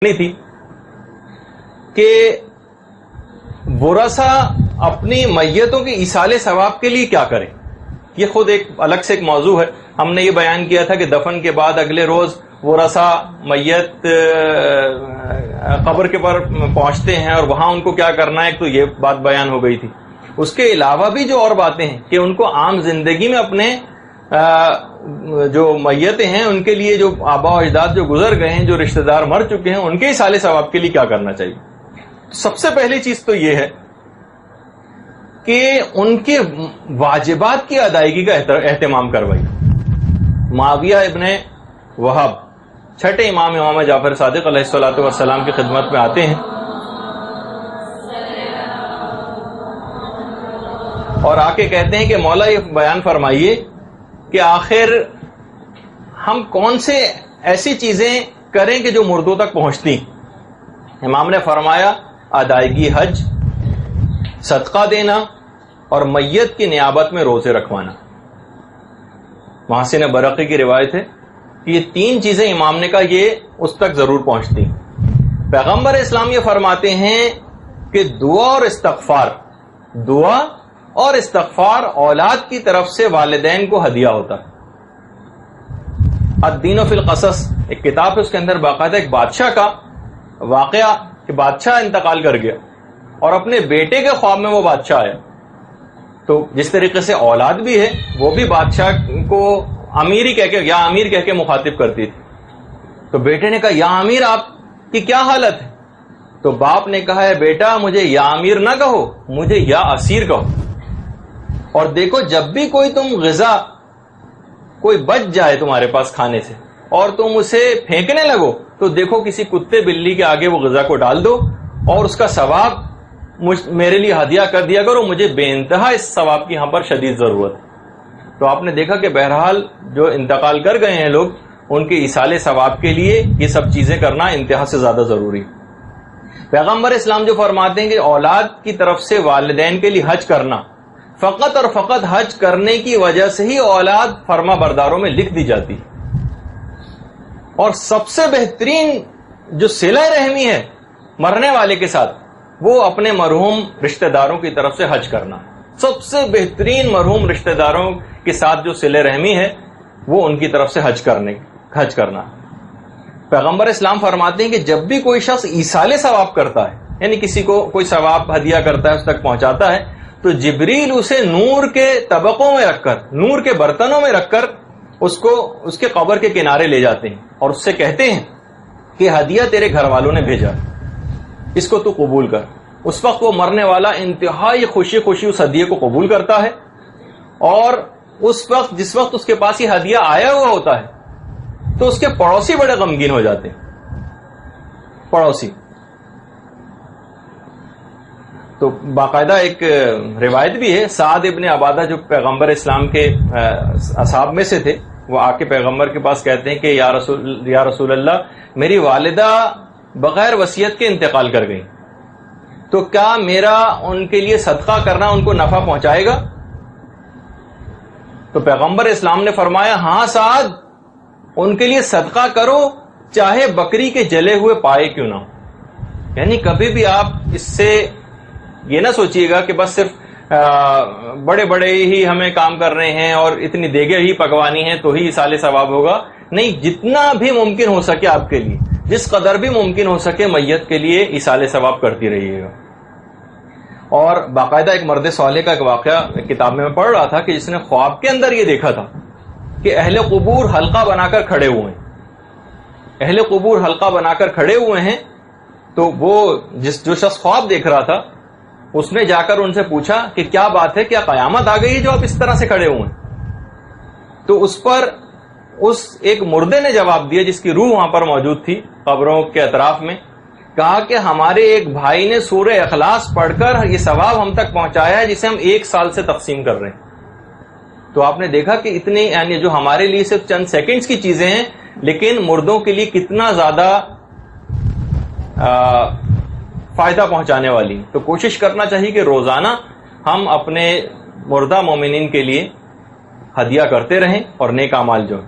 تھی کہ ورثہ اپنی میتوں کی ایصال ثواب کے لیے کیا کریں. یہ خود ایک الگ سے ایک موضوع ہے. ہم نے یہ بیان کیا تھا کہ دفن کے بعد اگلے روز ورثہ میت قبر کے پر پہنچتے ہیں اور وہاں ان کو کیا کرنا ہے. تو یہ بات بیان ہو گئی تھی. اس کے علاوہ بھی جو اور باتیں ہیں کہ ان کو عام زندگی میں اپنے جو میتیں ہیں ان کے لیے جو آبا و اجداد جو گزر گئے ہیں, جو رشتہ دار مر چکے ہیں, ان کے ایصال ثواب کے لیے کیا کرنا چاہیے. سب سے پہلی چیز تو یہ ہے کہ ان کے واجبات کی ادائیگی کا اہتمام کروائی. معاویہ ابن وہب چھٹے امام جعفر صادق علیہ الصلوۃ والسلام کی خدمت میں آتے ہیں اور آ کے کہتے ہیں کہ مولا یہ بیان فرمائیے کہ آخر ہم کون سے ایسی چیزیں کریں کہ جو مردوں تک پہنچتی. امام نے فرمایا ادائیگی حج, صدقہ دینا اور میت کی نیابت میں روزے رکھوانا. محسن برقی کی روایت ہے کہ یہ تین چیزیں امام نے کہا یہ اس تک ضرور پہنچتی. پیغمبر اسلام یہ فرماتے ہیں کہ دعا اور استغفار اولاد کی طرف سے والدین کو ہدیہ ہوتا ہے. الدین فی القصص ایک کتاب ہے, اس کے اندر باقاعدہ ایک بادشاہ کا واقعہ کہ بادشاہ انتقال کر گیا اور اپنے بیٹے کے خواب میں وہ بادشاہ آیا. تو جس طریقے سے اولاد بھی ہے وہ بھی بادشاہ کو امیری کہہ کے یا امیر کہہ کے مخاطب کرتی تھی. تو بیٹے نے کہا یا امیر آپ کی کیا حالت ہے. تو باپ نے کہا ہے بیٹا مجھے یا امیر نہ کہو, مجھے یا اسیر کہو. اور دیکھو جب بھی کوئی تم غذا کوئی بچ جائے تمہارے پاس کھانے سے اور تم اسے پھینکنے لگو تو دیکھو کسی کتے بلی کے آگے وہ غذا کو ڈال دو اور اس کا ثواب میرے لیے ہدیہ کر دیا کرو, مجھے بے انتہا اس ثواب کی یہاں پر شدید ضرورت ہے. تو آپ نے دیکھا کہ بہرحال جو انتقال کر گئے ہیں لوگ ان کے ایصال ثواب کے لیے یہ سب چیزیں کرنا انتہا سے زیادہ ضروری. پیغمبر اسلام جو فرماتے ہیں کہ اولاد کی طرف سے والدین کے لیے حج کرنا, فقط اور فقط حج کرنے کی وجہ سے ہی اولاد فرما برداروں میں لکھ دی جاتی. اور سب سے بہترین جو صلہ رحمی ہے مرنے والے کے ساتھ وہ اپنے مرحوم رشتہ داروں کی طرف سے حج کرنا. سب سے بہترین مرحوم رشتہ داروں کے ساتھ جو صلہ رحمی ہے وہ ان کی طرف سے حج کرنا. پیغمبر اسلام فرماتے ہیں کہ جب بھی کوئی شخص ایصال ثواب کرتا ہے یعنی کسی کو کوئی ثواب ہدیہ کرتا ہے اس تک پہنچاتا ہے تو جبریل اسے نور کے طبقوں میں رکھ کر, نور کے برتنوں میں رکھ کر اس کو اس کے قبر کے کنارے لے جاتے ہیں اور اس سے کہتے ہیں کہ ہدیہ تیرے گھر والوں نے بھیجا, اس کو تو قبول کر. اس وقت وہ مرنے والا انتہائی خوشی اس ہدیے کو قبول کرتا ہے اور اس وقت جس وقت اس کے پاس یہ ہدیہ آیا ہوا ہوتا ہے تو اس کے پڑوسی بڑے غمگین ہو جاتے ہیں. پڑوسی تو باقاعدہ ایک روایت بھی ہے, سعد ابن عبادہ جو پیغمبر اسلام کے اصحاب میں سے تھے وہ آ کے پیغمبر کے پاس کہتے ہیں کہ یا رسول اللہ میری والدہ بغیر وصیت کے انتقال کر گئی, تو کیا میرا ان کے لیے صدقہ کرنا ان کو نفع پہنچائے گا. تو پیغمبر اسلام نے فرمایا ہاں سعد ان کے لیے صدقہ کرو چاہے بکری کے جلے ہوئے پائے کیوں نہ ہو. یعنی کبھی بھی آپ اس سے یہ نہ سوچیے گا کہ بس صرف بڑے بڑے ہی ہمیں کام کر رہے ہیں اور اتنی دیگیں ہی پکوانی ہیں تو ہی ایصال ثواب ہوگا. نہیں, جتنا بھی ممکن ہو سکے آپ کے لیے, جس قدر بھی ممکن ہو سکے میت کے لیے ایصال ثواب کرتی رہیے گا. اور باقاعدہ ایک مرد صالح کا ایک واقعہ کتاب میں پڑھ رہا تھا کہ جس نے خواب کے اندر یہ دیکھا تھا کہ اہل قبور حلقہ بنا کر کھڑے ہوئے ہیں. اہل قبور حلقہ بنا کر کھڑے ہوئے ہیں تو وہ جو شخص خواب دیکھ رہا تھا اس نے جا کر ان سے پوچھا کہ کیا بات ہے, کیا قیامت آ گئی ہے جو آپ اس طرح سے کھڑے ہوئے ہیں. تو اس پر اس ایک مردے نے جواب دیا جس کی روح وہاں پر موجود تھی قبروں کے اطراف میں, کہا کہ ہمارے ایک بھائی نے سورہ اخلاص پڑھ کر یہ ثواب ہم تک پہنچایا ہے جسے ہم 1 سال سے تقسیم کر رہے ہیں. تو آپ نے دیکھا کہ اتنے یعنی جو ہمارے لیے صرف چند سیکنڈز کی چیزیں ہیں لیکن مردوں کے لیے کتنا زیادہ فائدہ پہنچانے والی. تو کوشش کرنا چاہیے کہ روزانہ ہم اپنے مردہ مومنین کے لیے ہدیہ کرتے رہیں اور نیک اعمال جو.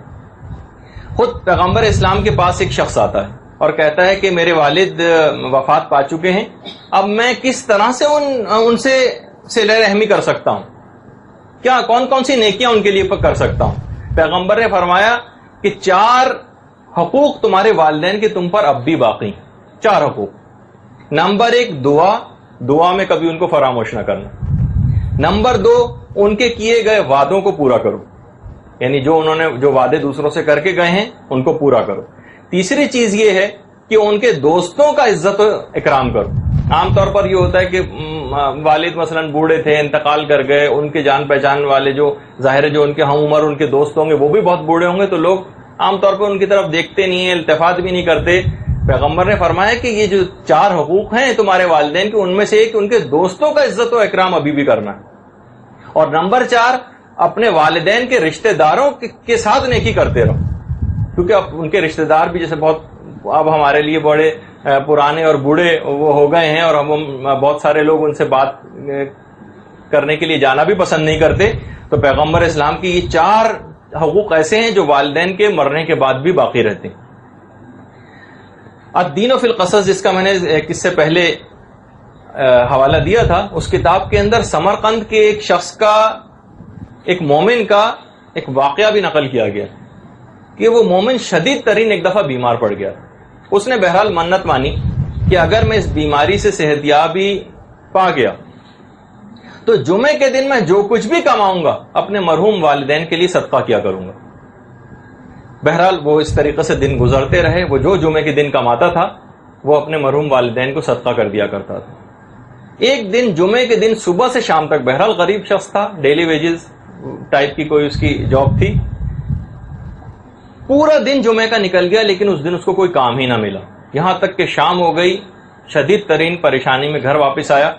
خود پیغمبر اسلام کے پاس ایک شخص آتا ہے اور کہتا ہے کہ میرے والد وفات پا چکے ہیں، اب میں کس طرح سے ان سے صلہ رحمی کر سکتا ہوں، کیا کون کون سی نیکیاں ان کے لیے کر سکتا ہوں؟ پیغمبر نے فرمایا کہ 4 حقوق تمہارے والدین کے تم پر اب بھی باقی، 4 حقوق۔ نمبر 1 دعا میں کبھی ان کو فراموش نہ کرنا۔ نمبر 2 ان کے کیے گئے وعدوں کو پورا کرو، یعنی جو انہوں نے جو وعدے دوسروں سے کر کے گئے ہیں ان کو پورا کرو۔ تیسری چیز یہ ہے کہ ان کے دوستوں کا عزت و اکرام کرو۔ عام طور پر یہ ہوتا ہے کہ والد مثلا بوڑھے تھے، انتقال کر گئے، ان کے جان پہچان والے جو ظاہر ہے جو ان کے ہم عمر ان کے دوست ہوں گے وہ بھی بہت بوڑھے ہوں گے، تو لوگ عام طور پر ان کی طرف دیکھتے نہیں ہیں، التفات بھی نہیں کرتے۔ پیغمبر نے فرمایا کہ یہ جو 4 حقوق ہیں تمہارے والدین کے، ان میں سے ایک ان کے دوستوں کا عزت و اکرام ابھی بھی کرنا ہے۔ اور نمبر 4 اپنے والدین کے رشتہ داروں کے ساتھ نیکی کرتے رہو، کیونکہ اب ان کے رشتہ دار بھی جیسے بہت اب ہمارے لیے بڑے پرانے اور بوڑھے وہ ہو گئے ہیں، اور ہم بہت سارے لوگ ان سے بات کرنے کے لیے جانا بھی پسند نہیں کرتے، تو پیغمبر اسلام کی یہ 4 حقوق ایسے ہیں جو والدین کے مرنے کے بعد بھی باقی رہتے ہیں۔ الدین فی القصص، جس کا میں نے اس سے پہلے حوالہ دیا تھا، اس کتاب کے اندر سمرقند کے ایک شخص کا، ایک مومن کا ایک واقعہ بھی نقل کیا گیا کہ وہ مومن شدید ترین ایک دفعہ بیمار پڑ گیا۔ اس نے بہرحال منت مانی کہ اگر میں اس بیماری سے صحتیابی پا گیا تو جمعے کے دن میں جو کچھ بھی کماؤں گا اپنے مرحوم والدین کے لیے صدقہ کیا کروں گا۔ بہرحال وہ اس طریقے سے دن گزرتے رہے، وہ جو جمعے کے دن کماتا تھا وہ اپنے مرحوم والدین کو صدقہ کر دیا کرتا تھا۔ ایک دن جمعے کے دن صبح سے شام تک، بہرحال غریب شخص تھا، ڈیلی ویجز ٹائپ کی کوئی اس کی جاب تھی، پورا دن جمعے کا نکل گیا لیکن اس دن اس کو کوئی کام ہی نہ ملا، یہاں تک کہ شام ہو گئی، شدید ترین پریشانی میں گھر واپس آیا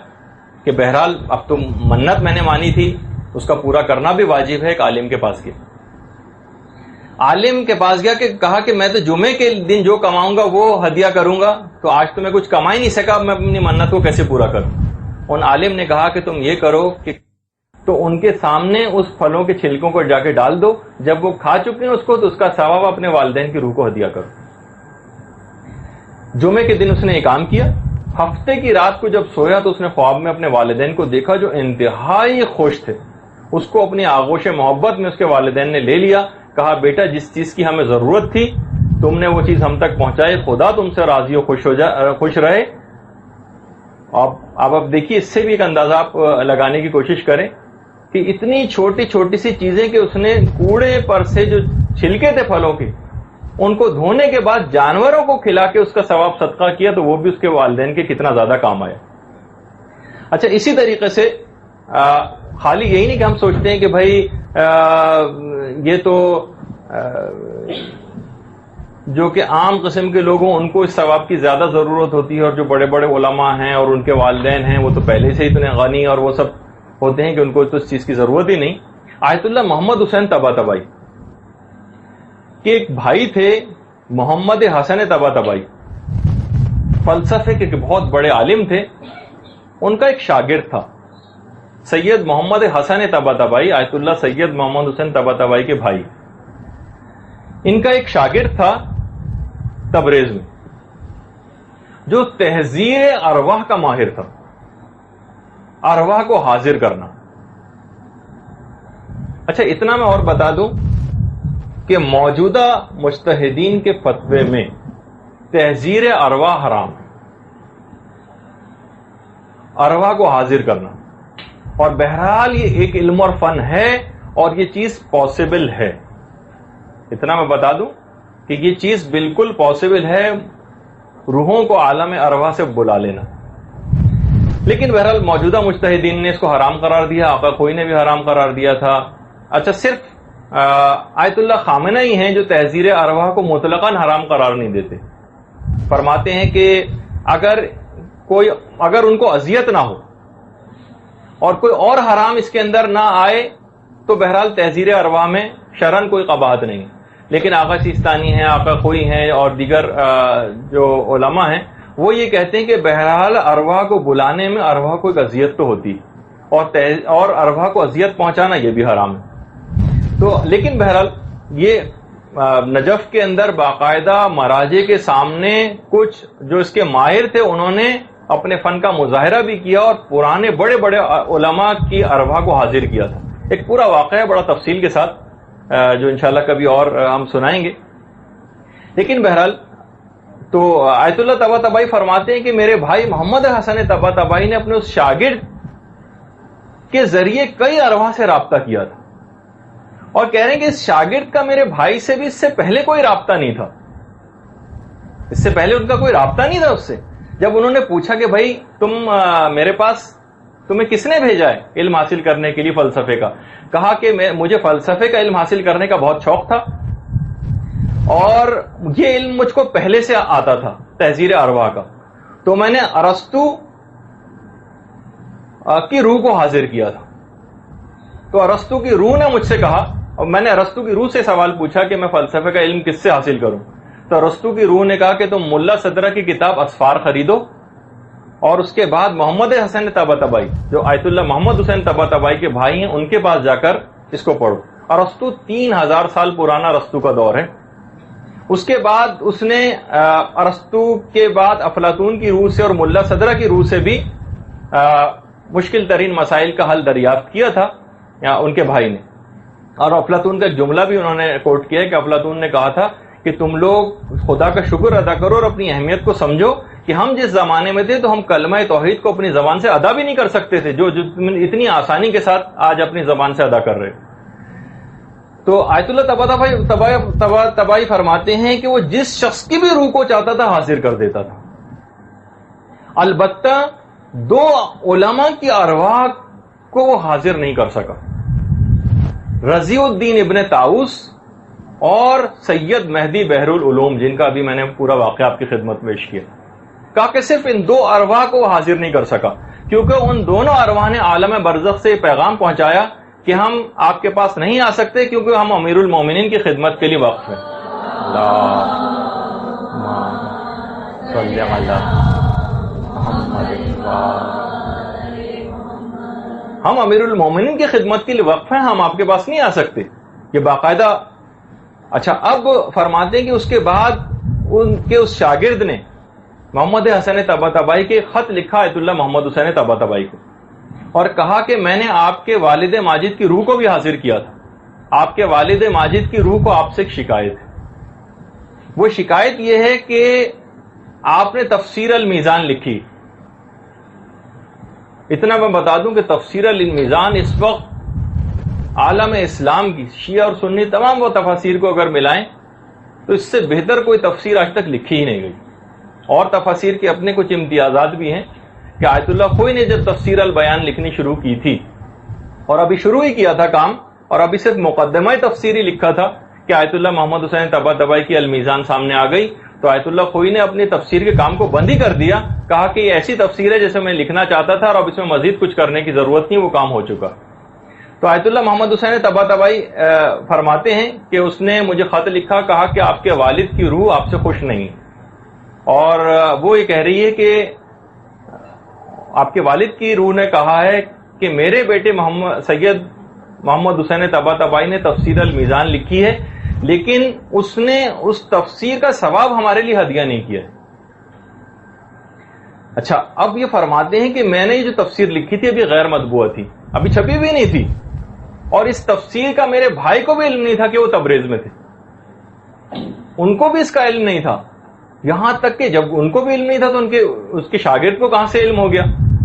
کہ بہرحال اب تو منت میں نے مانی تھی، اس کا پورا کرنا بھی واجب ہے۔ ایک عالم کے پاس گیا، عالم کے پاس گیا کہ کہا کہ میں تو جمعے کے دن جو کماؤں گا وہ ہدیہ کروں گا، تو آج تو میں کچھ کما ہی نہیں سکا، میں اپنی منت کو کیسے پورا کروں؟ ان عالم نے کہا کہ تم یہ کرو کہ تو ان کے سامنے اس پھلوں کے چھلکوں کو جا کے ڈال دو، جب وہ کھا چکے ہیں اس کو تو اس کا ثواب اپنے والدین کی روح کو ہدیہ کرو۔ جمعے کے دن اس نے یہ کام کیا۔ ہفتے کی رات کو جب سویا تو اس نے خواب میں اپنے والدین کو دیکھا جو انتہائی خوش تھے، اس کو اپنی آغوش محبت میں اس کے والدین نے لے لیا، کہا بیٹا جس چیز کی ہمیں ضرورت تھی تم نے وہ چیز ہم تک پہنچائی، خدا تم سے راضی و خوش رہے۔ اب دیکھیے اس سے بھی ایک اندازہ آپ لگانے کی کوشش کریں کہ اتنی چھوٹی چھوٹی سی چیزیں کہ اس نے کوڑے پر سے جو چھلکے تھے پھلوں کے ان کو دھونے کے بعد جانوروں کو کھلا کے اس کا ثواب صدقہ کیا، تو وہ بھی اس کے والدین کے کتنا زیادہ کام آیا۔ اچھا، اسی طریقے سے خالی یہی نہیں کہ ہم سوچتے ہیں کہ بھائی یہ تو جو کہ عام قسم کے لوگوں ان کو اس ثواب کی زیادہ ضرورت ہوتی ہے، اور جو بڑے بڑے علماء ہیں اور ان کے والدین ہیں وہ تو پہلے سے اتنے غنی اور وہ سب ہوتے ہیں کہ ان کو تو اس چیز کی ضرورت ہی نہیں۔ آیت اللہ محمد حسین طباطبائی کہ ایک بھائی تھے محمد حسن طباطبائی، فلسفے کے بہت بڑے عالم تھے، ان کا ایک شاگرد تھا سید محمد حسن طباطبائی، آیت اللہ سید محمد حسین طباطبائی کے بھائی۔ ان کا ایک شاگرد تھا تبریز میں جو تحذیر ارواح کا ماہر تھا، ارواح کو حاضر کرنا۔ اچھا، اتنا میں اور بتا دوں کہ موجودہ مجتہدین کے فتوے میں تحذیر ارواح حرام ہے، ارواح کو حاضر کرنا، اور بہرحال یہ ایک علم اور فن ہے اور یہ چیز پاسبل ہے۔ اتنا میں بتا دوں کہ یہ چیز بالکل پاسبل ہے، روحوں کو عالم ارواح سے بلا لینا، لیکن بہرحال موجودہ مجتہدین نے اس کو حرام قرار دیا، آقا کوئی نے بھی حرام قرار دیا تھا۔ اچھا، صرف آیت اللہ خامنہ ہیں جو تحذیر ارواح کو مطلقاً حرام قرار نہیں دیتے، فرماتے ہیں کہ اگر ان کو اذیت نہ ہو اور کوئی اور حرام اس کے اندر نہ آئے تو بہرحال تحذیر ارواح میں شرعاً کوئی قباحت نہیں۔ لیکن آقا سیستانی ہیں، آقا کوئی ہیں اور دیگر جو علماء ہیں وہ یہ کہتے ہیں کہ بہرحال ارواح کو بلانے میں ارواح کو ایک اذیت تو ہوتی، اور ارواح کو اذیت پہنچانا یہ بھی حرام ہے۔ تو لیکن بہرحال یہ نجف کے اندر باقاعدہ مراجع کے سامنے کچھ جو اس کے ماہر تھے انہوں نے اپنے فن کا مظاہرہ بھی کیا اور پرانے بڑے بڑے علماء کی ارواح کو حاضر کیا تھا. ایک پورا واقعہ بڑا تفصیل کے ساتھ جو انشاءاللہ کبھی اور ہم سنائیں گے. لیکن بہرحال تو آیت اللہ طباطبائی فرماتے ہیں کہ میرے بھائی محمد حسن طباطبائی نے اپنے اس شاگرد کے ذریعے کئی ارواح سے رابطہ کیا تھا اور کہہ رہے ہیں کہ اس شاگرد کا میرے بھائی سے بھی اس سے پہلے کوئی رابطہ نہیں تھا. اس سے پہلے ان کا کوئی رابطہ نہیں تھا اس سے. جب انہوں نے پوچھا کہ بھائی تم میرے پاس تمہیں کس نے بھیجا ہے علم حاصل کرنے کے لیے فلسفے کا, کہا کہ مجھے فلسفے کا علم حاصل کرنے کا بہت شوق تھا اور یہ علم مجھ کو پہلے سے آتا تھا تحذیر ارواح کا, تو میں نے ارسطو کی روح کو حاضر کیا تھا. تو ارسطو کی روح نے مجھ سے کہا, اور میں نے ارسطو کی روح سے سوال پوچھا کہ میں فلسفے کا علم کس سے حاصل کروں, تو ارسطو کی روح نے کہا کہ تم ملا صدرہ کی کتاب اسفار خریدو اور اس کے بعد محمد حسن طباطبائی جو آیت اللہ محمد حسین طباطبائی کے بھائی ہیں ان کے پاس جا کر اس کو پڑھو. ارسطو 3000 سال پرانا ارسطو کا دور ہے. اس کے بعد اس نے ارسطو کے بعد افلاطون کی روح سے اور ملا صدرہ کی روح سے بھی مشکل ترین مسائل کا حل دریافت کیا تھا ان کے بھائی نے. اور افلاطون کا ایک جملہ بھی انہوں نے کوٹ کیا کہ افلاطون نے کہا تھا کہ تم لوگ خدا کا شکر ادا کرو اور اپنی اہمیت کو سمجھو کہ ہم جس زمانے میں تھے تو ہم کلمہ توحید کو اپنی زبان سے ادا بھی نہیں کر سکتے تھے جو اتنی آسانی کے ساتھ آج اپنی زبان سے ادا کر رہے. تو آیت اللہ طباطبائی فرماتے ہیں کہ وہ جس شخص کی بھی روح کو چاہتا تھا حاضر کر دیتا تھا. البتہ 2 علماء کی ارواح کو وہ حاضر نہیں کر سکا, رضی الدین ابن طاؤس اور سید مہدی بحر العلوم, جن کا ابھی میں نے پورا واقعہ آپ کی خدمت میں پیش کیا. کہا کہ صرف ان 2 ارواح کو حاضر نہیں کر سکا کیونکہ ان دونوں ارواح نے عالم برزخ سے پیغام پہنچایا کہ ہم آپ کے پاس نہیں آ سکتے کیونکہ ہم امیر المومنین کی خدمت کے لیے وقف ہیں. ہم امیر المومنین کی خدمت کے لیے وقف ہیں, ہم آپ کے پاس نہیں آ سکتے. یہ باقاعدہ. اچھا, اب فرماتے ہیں کہ اس کے بعد ان کے اس شاگرد نے محمد حسن طباطبائی کے خط لکھا آیت اللہ محمد حسین طباطبائی کو اور کہا کہ میں نے آپ کے والد ماجد کی روح کو بھی حاضر کیا تھا. آپ کے والد ماجد کی روح کو آپ سے ایک شکایت ہے. وہ شکایت یہ ہے کہ آپ نے تفسیر المیزان لکھی. اتنا میں بتا دوں کہ تفسیر المیزان اس وقت عالم اسلام کی شیعہ اور سنی تمام وہ تفاسیر کو اگر ملائیں تو اس سے بہتر کوئی تفسیر آج تک لکھی ہی نہیں گئی. اور تفاسیر کے اپنے کچھ امتیازات بھی ہیں کہ آیت اللہ خوئی نے جب تفسیر البیان لکھنی شروع کی تھی اور ابھی شروع ہی کیا تھا کام اور ابھی صرف مقدمہ تفسیری لکھا تھا کہ آیت اللہ محمد حسین طباطبائی کی المیزان سامنے آ گئی تو آیت اللہ خوئی نے اپنی تفسیر کے کام کو بند ہی کر دیا. کہا کہ یہ ایسی تفسیر ہے جیسے میں لکھنا چاہتا تھا اور اب اس میں مزید کچھ کرنے کی ضرورت نہیں, وہ کام ہو چکا. تو آیت اللہ محمد حسین طباطبائی فرماتے ہیں کہ اس نے مجھے خط لکھا, کہا کہ آپ کے والد کی روح آپ سے خوش نہیں اور وہ یہ کہہ رہی ہے کہ آپ کے والد کی روح نے کہا ہے کہ میرے بیٹے سید محمد حسین طباطبائی نے تفسیر المیزان لکھی ہے لیکن اس نے اس تفسیر کا ثواب ہمارے لیے ہدیہ نہیں کیا. اچھا, اب یہ فرماتے ہیں کہ میں نے یہ جو تفسیر لکھی تھی ابھی غیر مطبوع تھی, ابھی چھپی بھی نہیں تھی اور اس تفسیر کا میرے بھائی کو بھی علم نہیں تھا کہ وہ تبریز میں تھے, ان کو بھی اس کا علم نہیں تھا. یہاں تک کہ جب ان کو بھی علم نہیں تھا تو اس کے شاگرد کو کہاں سے علم ہو گیا.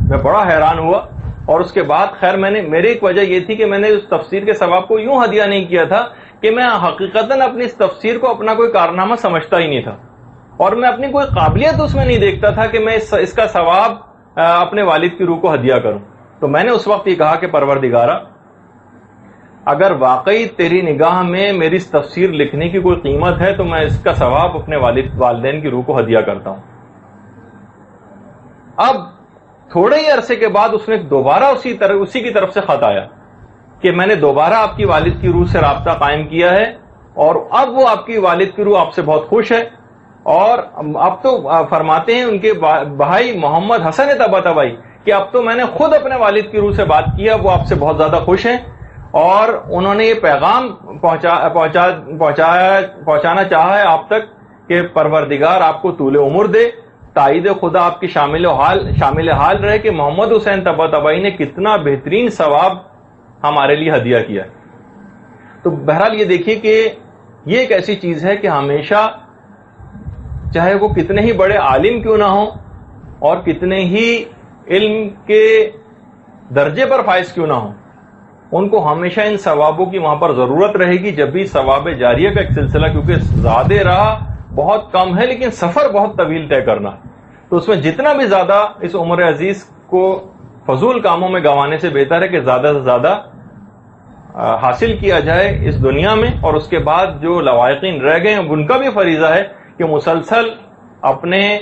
میں بڑا حیران ہوا اور اس کے بعد خیر میری ایک وجہ یہ تھی کہ میں نے اس تفسیر کے ثواب کو یوں ہدیہ نہیں کیا تھا کہ میں حقیقتاً اپنی اس تفسیر کو اپنا کوئی کارنامہ سمجھتا ہی نہیں تھا اور میں اپنی کوئی قابلیت اس میں نہیں دیکھتا تھا کہ میں اس کا ثواب اپنے والد کی روح کو ہدیہ کروں. تو میں نے اس وقت یہ کہا کہ پروردگارہ, اگر واقعی تیری نگاہ میں میری اس تفسیر لکھنے کی کوئی قیمت ہے تو میں اس کا ثواب اپنے والدین کی روح کو ہدیہ کرتا ہوں. اب تھوڑے ہی عرصے کے بعد اس نے دوبارہ اسی کی طرف سے خط آیا کہ میں نے دوبارہ آپ کی والد کی روح سے رابطہ قائم کیا ہے اور اب وہ آپ کی والد کی روح آپ سے بہت خوش ہے اور اب تو فرماتے ہیں ان کے بھائی محمد حسن طباطبائی کہ اب تو میں نے خود اپنے والد کی روح سے بات کیا, وہ آپ سے بہت زیادہ خوش ہیں اور انہوں نے یہ پیغام پہنچانا چاہا ہے آپ تک کہ پروردگار آپ کو طول عمر دے، تائید خدا آپ کی شامل حال رہے کہ محمد حسین طباطبائی نے کتنا بہترین ثواب ہمارے لیے ہدیہ کیا۔ تو بہرحال یہ دیکھیے کہ یہ ایک ایسی چیز ہے کہ ہمیشہ چاہے وہ کتنے ہی بڑے عالم کیوں نہ ہوں اور کتنے ہی علم کے درجے پر فائز کیوں نہ ہوں، ان کو ہمیشہ ان ثوابوں کی وہاں پر ضرورت رہے گی جب بھی ثواب جاریہ کا ایک سلسلہ، کیونکہ زیادہ راہ بہت کم ہے لیکن سفر بہت طویل طے کرنا، تو اس میں جتنا بھی زیادہ اس عمر عزیز کو فضول کاموں میں گنوانے سے بہتر ہے کہ زیادہ سے زیادہ حاصل کیا جائے اس دنیا میں، اور اس کے بعد جو لوائقین رہ گئے ہیں ان کا بھی فریضہ ہے کہ مسلسل اپنے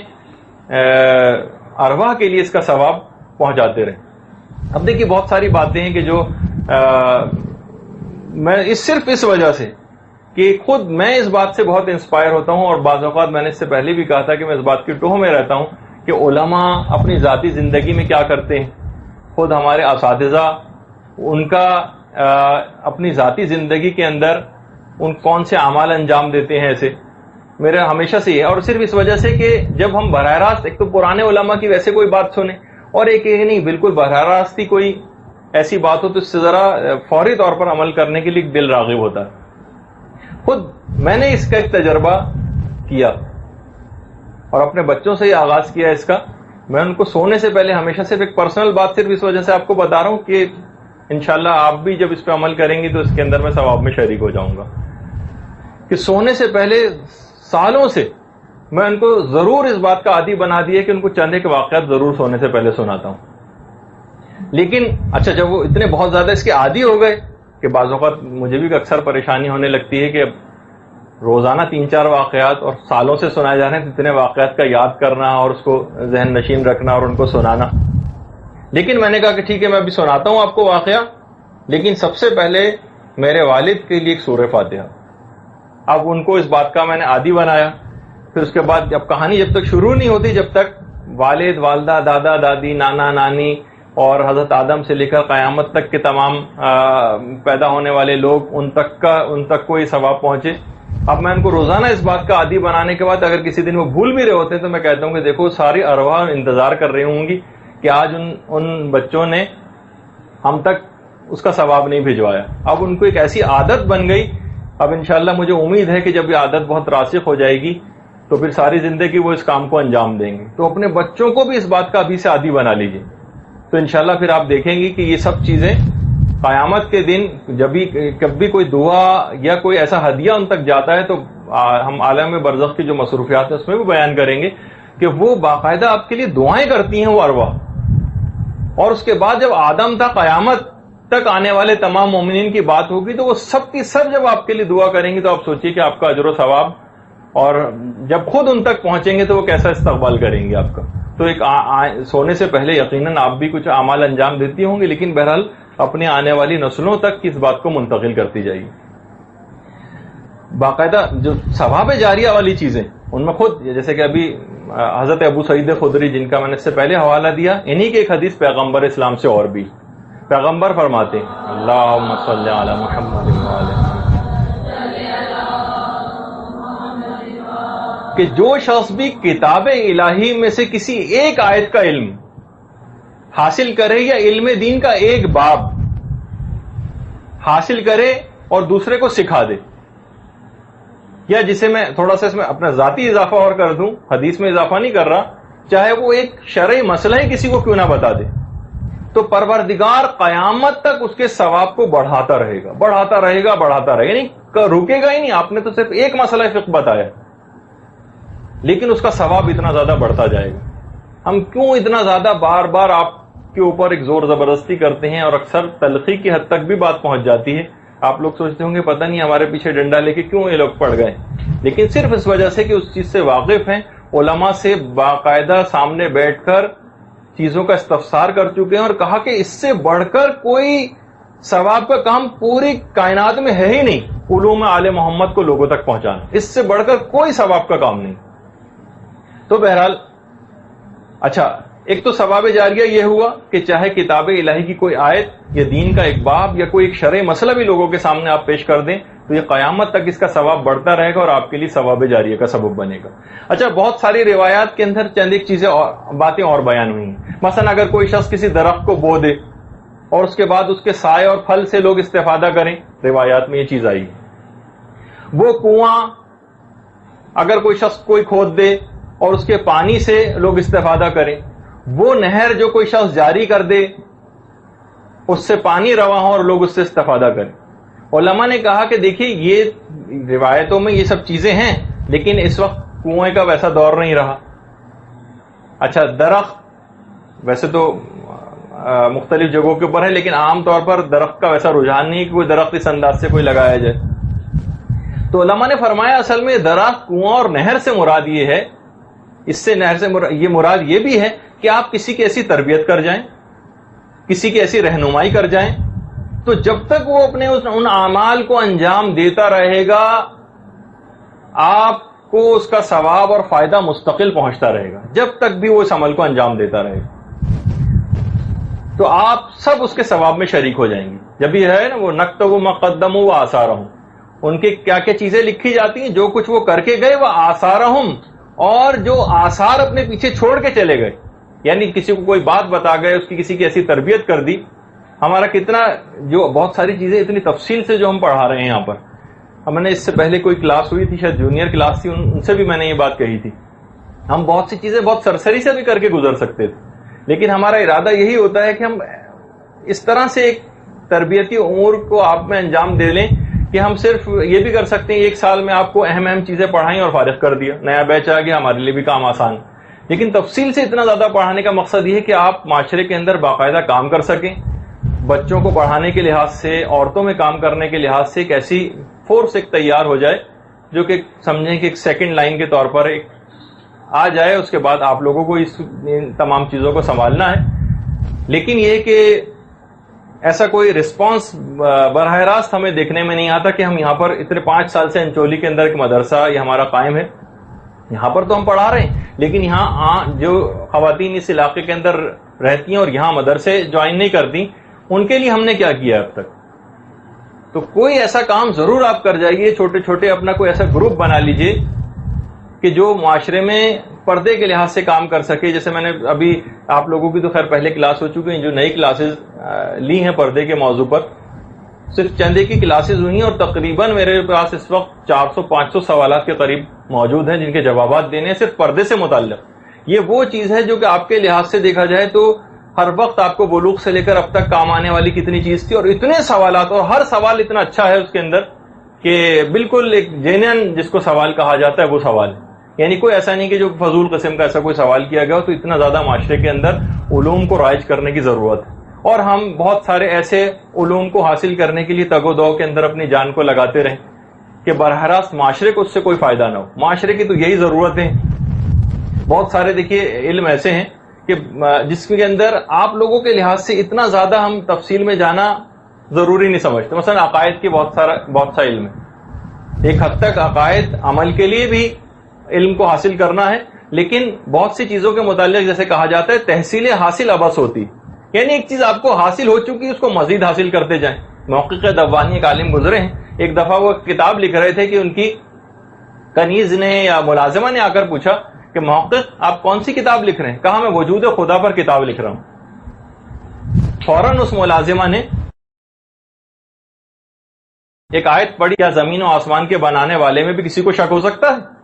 ارواح کے لیے اس کا ثواب پہنچاتے رہیں۔ اب دیکھیے بہت ساری باتیں ہیں کہ جو میں صرف اس وجہ سے کہ خود میں اس بات سے بہت انسپائر ہوتا ہوں، اور بعض اوقات میں نے اس سے پہلے بھی کہا تھا کہ میں اس بات کی ٹوہ میں رہتا ہوں کہ علماء اپنی ذاتی زندگی میں کیا کرتے ہیں، خود ہمارے اساتذہ ان کا اپنی ذاتی زندگی کے اندر ان کون سے اعمال انجام دیتے ہیں، ایسے میرا ہمیشہ سے یہ ہے۔ اور صرف اس وجہ سے کہ جب ہم براہ راست ایک تو پرانے علماء کی ویسے کوئی بات سنیں، اور ایک یہ نہیں بالکل براہ راست ہی کوئی ایسی بات ہو تو اس سے ذرا فوری طور پر عمل کرنے کے لیے دل راغب ہوتا ہے۔ خود میں نے اس کا ایک تجربہ کیا اور اپنے بچوں سے ہی آغاز کیا اس کا۔ میں ان کو سونے سے پہلے ہمیشہ صرف ایک پرسنل بات صرف اس وجہ سے آپ کو بتا رہا ہوں کہ انشاءاللہ آپ بھی جب اس پہ عمل کریں گی تو اس کے اندر میں ثواب میں شریک ہو جاؤں گا، کہ سونے سے پہلے سالوں سے میں ان کو ضرور اس بات کا عادی بنا دیا کہ ان کو چند ایک واقعات ضرور سونے سے پہلے سناتا ہوں۔ لیکن اچھا جب وہ اتنے بہت زیادہ اس کے عادی ہو گئے کہ بعض اوقات مجھے بھی اکثر پریشانی ہونے لگتی ہے کہ روزانہ 3-4 واقعات اور سالوں سے سنائے جا رہے ہیں، تو اتنے واقعات کا یاد کرنا اور اس کو ذہن نشین رکھنا اور ان کو سنانا۔ لیکن میں نے کہا کہ ٹھیک ہے میں ابھی سناتا ہوں آپ کو واقعہ، لیکن سب سے پہلے میرے والد کے لیے ایک سورہ فاتحہ۔ اب ان کو اس بات کا میں نے عادی بنایا۔ پھر اس کے بعد جب کہانی جب تک شروع نہیں ہوتی جب تک والد، والدہ، دادا، دادی، نانا، نانی اور حضرت آدم سے لے کر قیامت تک کے تمام پیدا ہونے والے لوگ ان تک کو یہ ثواب پہنچے۔ اب میں ان کو روزانہ اس بات کا عادی بنانے کے بعد اگر کسی دن وہ بھول بھی رہے ہوتے ہیں تو میں کہتا ہوں کہ دیکھو ساری ارواح انتظار کر رہی ہوں گی کہ آج ان بچوں نے ہم تک اس کا ثواب نہیں بھجوایا۔ اب ان کو ایک ایسی عادت بن گئی، اب انشاءاللہ مجھے امید ہے کہ جب یہ عادت بہت راسخ ہو جائے گی تو پھر ساری زندگی وہ اس کام کو انجام دیں گے۔ تو اپنے بچوں کو بھی اس بات کا ابھی سے عادی بنا لیجیے، تو انشاءاللہ پھر آپ دیکھیں گی کہ یہ سب چیزیں قیامت کے دن جب بھی کوئی دعا یا کوئی ایسا ہدیہ ان تک جاتا ہے تو ہم عالم برزخ کی جو مصروفیات ہیں اس میں بھی بیان کریں گے کہ وہ باقاعدہ آپ کے لیے دعائیں کرتی ہیں وہ ارواح۔ اور اس کے بعد جب آدم تا قیامت تک آنے والے تمام مومنین کی بات ہوگی تو وہ سب کی سب جب آپ کے لیے دعا کریں گی تو آپ سوچیے کہ آپ کا اجر و ثواب، اور جب خود ان تک پہنچیں گے تو وہ کیسا استقبال کریں گے آپ کا۔ تو ایک سونے سے پہلے یقیناً آپ بھی کچھ اعمال انجام دیتی ہوں گی، لیکن بہرحال اپنے آنے والی نسلوں تک اس بات کو منتقل کرتی جائے گی۔ باقاعدہ جو ثواب جاریہ والی چیزیں ان میں خود جیسے کہ ابھی حضرت ابو سعید خدری جن کا میں نے اس سے پہلے حوالہ دیا، انہی کی ایک حدیث پیغمبر اسلام سے اور بھی پیغمبر فرماتے ہیں اللہم صلی علی محمد وعلی کہ جو شخص بھی کتاب الہی میں سے کسی ایک آیت کا علم حاصل کرے یا علم دین کا ایک باب حاصل کرے اور دوسرے کو سکھا دے، یا جسے میں تھوڑا سا اس میں اپنا ذاتی اضافہ اور کر دوں، حدیث میں اضافہ نہیں کر رہا، چاہے وہ ایک شرعی مسئلہ ہی کسی کو کیوں نہ بتا دے، تو پروردگار قیامت تک اس کے ثواب کو بڑھاتا رہے گا، بڑھاتا رہے گا، بڑھاتا رہے گا، یعنی رکے گا ہی نہیں۔ آپ نے تو صرف ایک مسئلہ فقہ بتایا لیکن اس کا ثواب اتنا زیادہ بڑھتا جائے گا۔ ہم کیوں اتنا زیادہ بار بار آپ کے اوپر ایک زور زبردستی کرتے ہیں اور اکثر تلخی کی حد تک بھی بات پہنچ جاتی ہے۔ آپ لوگ سوچتے ہوں گے پتہ نہیں ہمارے پیچھے ڈنڈا لے کے کیوں یہ لوگ پڑ گئے، لیکن صرف اس وجہ سے کہ اس چیز سے واقف ہیں، علماء سے باقاعدہ سامنے بیٹھ کر چیزوں کا استفسار کر چکے ہیں اور کہا کہ اس سے بڑھ کر کوئی ثواب کا کام پوری کائنات میں ہے ہی نہیں، علوم آل محمد کو لوگوں تک پہنچانا، اس سے بڑھ کر کوئی ثواب کا کام نہیں۔ تو بہرحال اچھا ایک تو ثواب جاریہ یہ ہوا کہ چاہے کتاب الہی کی کوئی آیت یا دین کا ایک باب یا کوئی ایک شرعی مسئلہ بھی لوگوں کے سامنے آپ پیش کر دیں تو یہ قیامت تک اس کا ثواب بڑھتا رہے گا اور آپ کے لیے ثواب جاریہ کا سبب بنے گا. اچھا، بہت ساری روایات کے اندر چند ایک چیزیں باتیں اور بیان ہوئی ہیں. مثلا اگر کوئی شخص کسی درخت کو بو دے اور اس کے بعد اس کے سائے اور پھل سے لوگ استفادہ کریں، روایات میں یہ چیز آئی ہے. وہ کنواں اگر کوئی شخص کوئی کھود دے اور اس کے پانی سے لوگ استفادہ کریں، وہ نہر جو کوئی شخص جاری کر دے اس سے پانی رواں ہو اور لوگ اس سے استفادہ کریں. علماء نے کہا کہ دیکھیے یہ روایتوں میں یہ سب چیزیں ہیں لیکن اس وقت کنویں کا ویسا دور نہیں رہا. اچھا، درخت ویسے تو مختلف جگہوں کے اوپر ہے لیکن عام طور پر درخت کا ویسا رجحان نہیں کہ کوئی درخت اس انداز سے کوئی لگایا جائے. تو علماء نے فرمایا اصل میں درخت، کنواں اور نہر سے مراد یہ ہے، اس سے نہر سے یہ مراد یہ بھی ہے کہ آپ کسی کی ایسی تربیت کر جائیں، کسی کی ایسی رہنمائی کر جائیں تو جب تک وہ اپنے ان اعمال کو انجام دیتا رہے گا آپ کو اس کا ثواب اور فائدہ مستقل پہنچتا رہے گا، جب تک بھی وہ اس عمل کو انجام دیتا رہے گا تو آپ سب اس کے ثواب میں شریک ہو جائیں گے. جب یہ ہے نا وہ نکتب مقدم و آثارہم، ان کے کیا کیا چیزیں لکھی جاتی ہیں، جو کچھ وہ کر کے گئے وہ آثارہم، اور جو آثار اپنے پیچھے چھوڑ کے چلے گئے، یعنی کسی کو کوئی بات بتا گئے، اس کی کسی کی ایسی تربیت کر دی. ہمارا کتنا جو بہت ساری چیزیں اتنی تفصیل سے جو ہم پڑھا رہے ہیں یہاں پر، ہم نے اس سے پہلے کوئی کلاس ہوئی تھی، شاید جونیئر کلاس تھی، ان سے بھی میں نے یہ بات کہی تھی. ہم بہت سی چیزیں بہت سرسری سے بھی کر کے گزر سکتے تھے لیکن ہمارا ارادہ یہی ہوتا ہے کہ ہم اس طرح سے ایک تربیتی امور کو آپ میں انجام دے لیں کہ ہم صرف یہ بھی کر سکتے ہیں ایک سال میں آپ کو اہم چیزیں پڑھائیں اور فارغ کر دیا، نیا بیچ آ گیا، ہمارے لیے بھی کام آسان. لیکن تفصیل سے اتنا زیادہ پڑھانے کا مقصد یہ ہے کہ آپ معاشرے کے اندر باقاعدہ کام کر سکیں، بچوں کو پڑھانے کے لحاظ سے، عورتوں میں کام کرنے کے لحاظ سے ایک ایسی فورس ایک تیار ہو جائے جو کہ سمجھیں کہ ایک سیکنڈ لائن کے طور پر ایک آ جائے. اس کے بعد آپ لوگوں کو ان تمام چیزوں کو سنبھالنا ہے. لیکن یہ کہ ایسا کوئی رسپانس براہ راست ہمیں دیکھنے میں نہیں آتا کہ ہم یہاں پر اتنے 5 سال سے انچولی کے اندر ایک مدرسہ یہ ہمارا قائم ہے، یہاں پر تو ہم پڑھا رہے ہیں لیکن یہاں جو خواتین اس علاقے کے اندر رہتی ہیں اور یہاں مدرسے جوائن نہیں کرتی، ان کے لیے ہم نے کیا کیا اب تک. تو کوئی ایسا کام ضرور آپ کر جائیے، چھوٹے چھوٹے اپنا کوئی ایسا گروپ بنا لیجئے کہ جو معاشرے میں پردے کے لحاظ سے کام کر سکے. جیسے میں نے ابھی آپ لوگوں کی تو خیر پہلے کلاس ہو چکی ہیں، جو نئی کلاسز لی ہیں پردے کے موضوع پر، صرف چند ایک کی کلاسز ہوئی ہیں اور تقریباً میرے پاس اس وقت 400-500 سوالات کے قریب موجود ہیں جن کے جوابات دینے ہیں صرف پردے سے متعلق. یہ وہ چیز ہے جو کہ آپ کے لحاظ سے دیکھا جائے تو ہر وقت آپ کو بلوغ سے لے کر اب تک کام آنے والی کتنی چیز تھی، اور اتنے سوالات، اور ہر سوال اتنا اچھا ہے اس کے اندر کہ بالکل ایک جینین جس کو سوال کہا جاتا ہے وہ سوال ہے. یعنی کوئی ایسا نہیں کہ جو فضول قسم کا ایسا کوئی سوال کیا گیا ہو. تو اتنا زیادہ معاشرے کے اندر علوم کو رائج کرنے کی ضرورت ہے اور ہم بہت سارے ایسے علوم کو حاصل کرنے کے لیے تگ و دو کے اندر اپنی جان کو لگاتے رہیں کہ براہ راست معاشرے کو اس سے کوئی فائدہ نہ ہو. معاشرے کی تو یہی ضرورت ہے. بہت سارے دیکھیے علم ایسے ہیں کہ جس کے اندر آپ لوگوں کے لحاظ سے اتنا زیادہ ہم تفصیل میں جانا ضروری نہیں سمجھتے. مثلا عقائد کی بہت سا علم ہے، ایک حد تک عقائد عمل کے لیے بھی علم کو حاصل کرنا ہے، لیکن بہت سی چیزوں کے متعلق جیسے کہا جاتا ہے تحصیل حاصل ابس ہوتی، یعنی ایک چیز آپ کو حاصل ہو چکی اس کو مزید حاصل کرتے جائیں. محقق دبانی ایک عالم گزرے ہیں، ایک دفعہ وہ کتاب لکھ رہے تھے کہ ان کی کنیز نے یا ملازمہ نے آ کر پوچھا کہ محقق آپ کون سی کتاب لکھ رہے ہیں؟ کہا میں وجود خدا پر کتاب لکھ رہا ہوں. فوراً اس ملازمہ نے ایک آیت پڑھی، کیا زمین و آسمان کے بنانے والے میں بھی کسی کو شک ہو سکتا ہے؟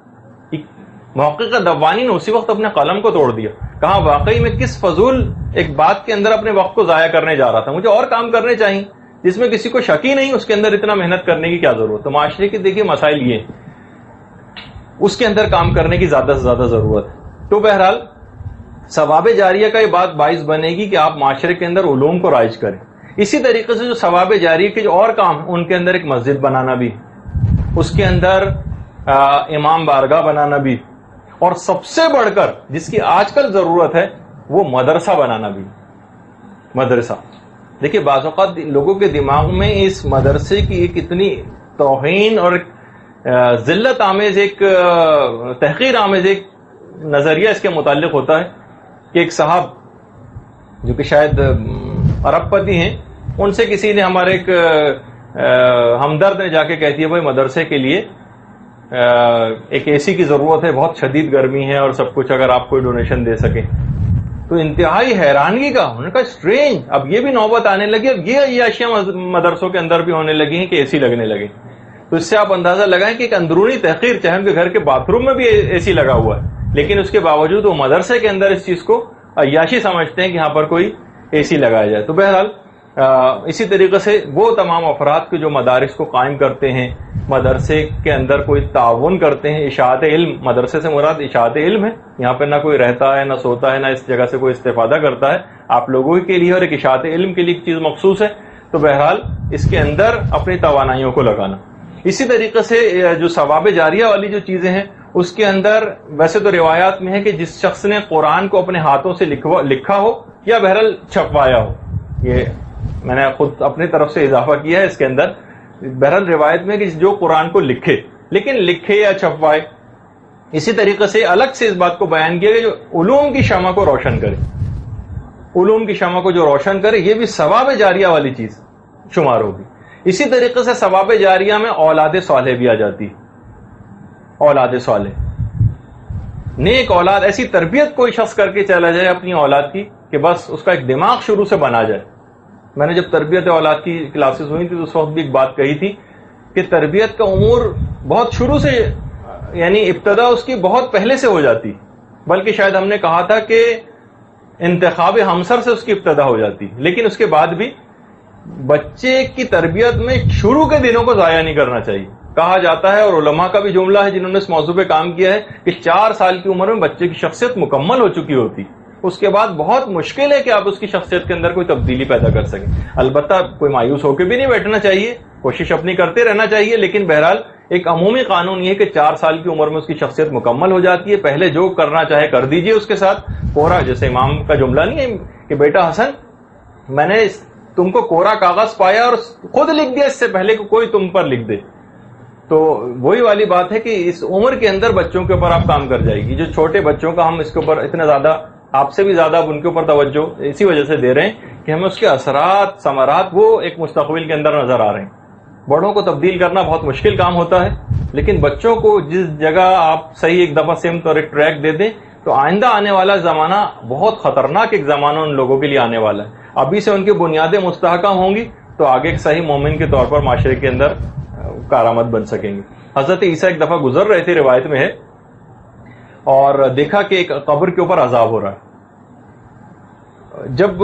محقق دبانی نے اسی وقت اپنے قلم کو توڑ دیا، کہا واقعی میں کس فضول ایک بات کے اندر اپنے وقت کو ضائع کرنے جا رہا تھا، مجھے اور کام کرنے چاہیے جس میں کسی کو شک ہی نہیں، اس کے اندر اتنا محنت کرنے کی کیا ضرورت. تو معاشرے کے دیکھیے مسائل یہ اس کے اندر کام کرنے کی زیادہ سے زیادہ ضرورت ہے. تو بہرحال ثواب جاریہ کا یہ بات باعث بنے گی کہ آپ معاشرے کے اندر علوم کو رائج کریں. اسی طریقے سے جو ثواب جاریہ کے جو اور کام ان کے اندر ایک مسجد بنانا بھی، اس کے اندر امام بارگاہ بنانا بھی، اور سب سے بڑھ کر جس کی آج کل ضرورت ہے وہ مدرسہ بنانا بھی. مدرسہ دیکھیے بعض اوقات لوگوں کے دماغ میں اس مدرسے کی ایک اتنی توہین اور ذلت آمیز ایک تحقیر آمیز ایک نظریہ اس کے متعلق ہوتا ہے کہ ایک صاحب جو کہ شاید ارب پتی ہیں، ان سے کسی نے، ہمارے ایک ہمدرد نے جا کے کہہ دیا بھائی مدرسے کے لیے ایک اے سی کی ضرورت ہے، بہت شدید گرمی ہے اور سب کچھ، اگر آپ کوئی ڈونیشن دے سکیں. تو انتہائی حیرانگی کا، انہوں نے کہا اسٹرینج، اب یہ بھی نوبت آنے لگی، اب یہ اشیاء مدرسوں کے اندر بھی ہونے لگی ہیں کہ اے سی لگنے لگے. تو اس سے آپ اندازہ لگائیں کہ ایک اندرونی تحقیر، چاہے ان کے گھر کے باتھ روم میں بھی اے سی لگا ہوا ہے، لیکن اس کے باوجود وہ مدرسے کے اندر اس چیز کو عیاشی سمجھتے ہیں کہ یہاں پر کوئی اے سی لگایا جائے. تو بہرحال اسی طریقے سے وہ تمام افراد کے جو مدارس کو قائم کرتے ہیں، مدرسے کے اندر کوئی تعاون کرتے ہیں، اشاعت علم، مدرسے سے مراد اشاعت علم ہے، یہاں پہ نہ کوئی رہتا ہے، نہ سوتا ہے، نہ اس جگہ سے کوئی استفادہ کرتا ہے، آپ لوگوں کے لیے اور ایک اشاعت علم کے لیے ایک چیز مخصوص ہے. تو بہرحال اس کے اندر اپنی توانائیوں کو لگانا. اسی طریقے سے جو ثواب جاریہ والی جو چیزیں ہیں، اس کے اندر ویسے تو روایات میں ہے کہ جس شخص نے قرآن کو اپنے ہاتھوں سے لکھا ہو یا بہرحال چھپوایا ہو، یہ میں نے خود اپنی طرف سے اضافہ کیا ہے اس کے اندر، بہرحال روایت میں کہ جو قرآن کو لکھے، لیکن لکھے یا چھپوائے. اسی طریقے سے الگ سے اس بات کو بیان کیا کہ جو علوم کی شمع کو روشن کرے، علوم کی شمع کو جو روشن کرے، یہ بھی ثواب جاریہ والی چیز شمار ہوگی. اسی طریقے سے ثواب جاریہ میں اولاد صالح بھی آ جاتی. اولاد صالح، نیک اولاد، ایسی تربیت کوئی شخص کر کے چلا جائے اپنی اولاد کی کہ بس اس کا ایک دماغ شروع سے بنا جائے. میں نے جب تربیت اولاد کی کلاسز ہوئی تھی تو اس وقت بھی ایک بات کہی تھی کہ تربیت کا امور بہت شروع سے، یعنی ابتدا اس کی بہت پہلے سے ہو جاتی، بلکہ شاید ہم نے کہا تھا کہ انتخاب ہمسر سے اس کی ابتدا ہو جاتی. لیکن اس کے بعد بھی بچے کی تربیت میں شروع کے دنوں کو ضائع نہیں کرنا چاہیے. کہا جاتا ہے، اور علماء کا بھی جملہ ہے جنہوں نے اس موضوع پہ کام کیا ہے، کہ 4 سال کی عمر میں بچے کی شخصیت مکمل ہو چکی ہوتی، اس کے بعد بہت مشکل ہے کہ آپ اس کی شخصیت کے اندر کوئی تبدیلی پیدا کر سکیں. البتہ کوئی مایوس ہو کے بھی نہیں بیٹھنا چاہیے، کوشش اپنی کرتے رہنا چاہیے، لیکن بہرحال ایک عمومی قانون یہ ہے کہ 4 سال کی عمر میں اس کی شخصیت مکمل ہو جاتی ہے. پہلے جو کرنا چاہے کر دیجئے اس کے ساتھ. کوڑا، جیسے امام کا جملہ نہیں ہے کہ بیٹا حسن، میں نے تم کو کوڑا کاغذ پایا اور خود لکھ دیا اس سے پہلے کہ کوئی تم پر لکھ دے. تو وہی والی بات ہے کہ اس عمر کے اندر بچوں کے اوپر آپ کام کر جائے گی. جو چھوٹے بچوں کا ہم اس کے اوپر اتنا زیادہ، آپ سے بھی زیادہ اب ان کے اوپر توجہ اسی وجہ سے دے رہے ہیں کہ ہمیں اس کے اثرات، ثمرات وہ ایک مستقبل کے اندر نظر آ رہے ہیں. بڑوں کو تبدیل کرنا بہت مشکل کام ہوتا ہے، لیکن بچوں کو جس جگہ آپ صحیح ایک دفعہ سمت اور ایک ٹریک دے دیں تو آئندہ آنے والا زمانہ بہت خطرناک ایک زمانہ ان لوگوں کے لیے آنے والا ہے. ابھی سے ان کی بنیادیں مستحکم ہوں گی تو آگے ایک صحیح مومن کے طور پر معاشرے کے اندر کارآمد بن سکیں گے. حضرت عیسیٰ ایک دفعہ گزر رہے تھے، روایت میں ہے، اور دیکھا کہ ایک قبر کے اوپر عذاب ہو رہا ہے. جب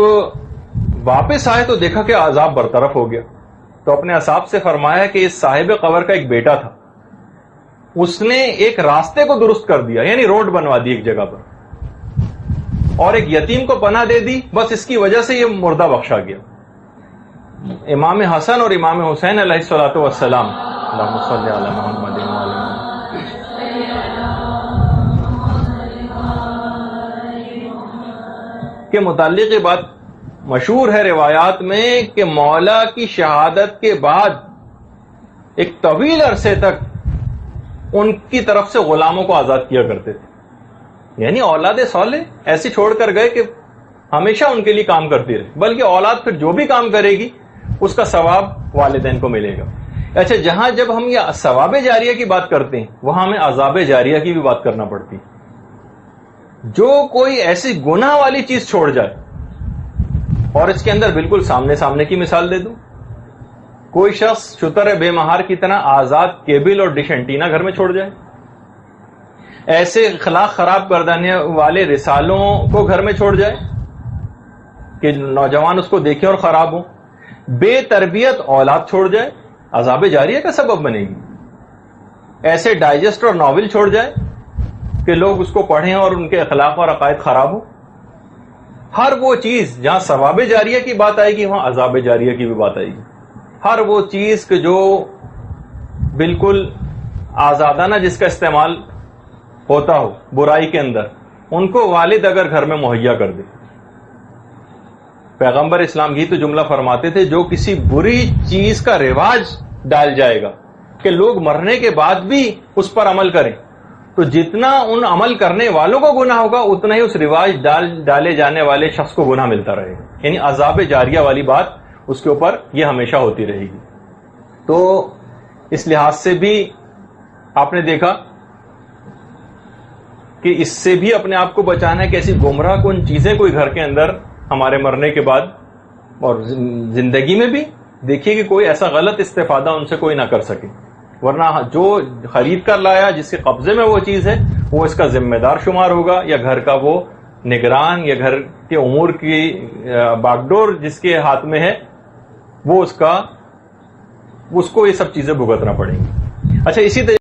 واپس آئے تو دیکھا کہ عذاب برطرف ہو گیا. تو اپنے اصحاب سے فرمایا کہ اس صاحب قبر کا ایک بیٹا تھا، اس نے ایک راستے کو درست کر دیا، یعنی روڈ بنوا دی ایک جگہ پر، اور ایک یتیم کو پناہ دے دی، بس اس کی وجہ سے یہ مردہ بخشا گیا. امام حسن اور امام حسین علیہ الصلوۃ والسلام، اللہم صلی علی محمد کے متعلق یہ بات مشہور ہے روایات میں کہ مولا کی شہادت کے بعد ایک طویل عرصے تک ان کی طرف سے غلاموں کو آزاد کیا کرتے تھے. یعنی اولاد صالح ایسے چھوڑ کر گئے کہ ہمیشہ ان کے لیے کام کرتی رہے، بلکہ اولاد پھر جو بھی کام کرے گی اس کا ثواب والدین کو ملے گا. اچھا، جہاں جب ہم یہ ثواب جاریہ کی بات کرتے ہیں وہاں ہمیں عذاب جاریہ کی بھی بات کرنا پڑتی. جو کوئی ایسی گناہ والی چیز چھوڑ جائے، اور اس کے اندر بالکل سامنے کی مثال دے دوں، کوئی شخص شتر بے مہار کی طرح آزاد کیبل اور ڈش اینٹینا گھر میں چھوڑ جائے، ایسے اخلاق خراب کر دینے والے رسالوں کو گھر میں چھوڑ جائے کہ نوجوان اس کو دیکھیں اور خراب ہوں، بے تربیت اولاد چھوڑ جائے، عذاب جاریہ کا سبب بنے گی. ایسے ڈائجسٹ اور ناول چھوڑ جائے کہ لوگ اس کو پڑھیں اور ان کے اخلاق اور عقائد خراب ہوں. ہر وہ چیز جہاں ثواب جاریہ کی بات آئے گی وہاں عذاب جاریہ کی بھی بات آئے گی. ہر وہ چیز کہ جو بالکل آزادانہ جس کا استعمال ہوتا ہو برائی کے اندر، ان کو والد اگر گھر میں مہیا کر دے. پیغمبر اسلام ہی تو جملہ فرماتے تھے، جو کسی بری چیز کا رواج ڈال جائے گا کہ لوگ مرنے کے بعد بھی اس پر عمل کریں تو جتنا ان عمل کرنے والوں کو گناہ ہوگا اتنا ہی اس رواج ڈالے جانے والے شخص کو گناہ ملتا رہے گا. یعنی عذاب جاریہ والی بات اس کے اوپر یہ ہمیشہ ہوتی رہے گی. تو اس لحاظ سے بھی آپ نے دیکھا کہ اس سے بھی اپنے آپ کو بچانا ہے کہ ایسی گمراہ کن چیزیں کوئی گھر کے اندر ہمارے مرنے کے بعد اور زندگی میں بھی دیکھیے کہ کوئی ایسا غلط استفادہ ان سے کوئی نہ کر سکے. ورنہ جو خرید کر لایا جس کے قبضے میں وہ چیز ہے وہ اس کا ذمہ دار شمار ہوگا, یا گھر کا وہ نگران, یا گھر کے امور کی باگڈور جس کے ہاتھ میں ہے وہ اس کو یہ سب چیزیں بھگتنا پڑیں گی. اچھا, اسی طرح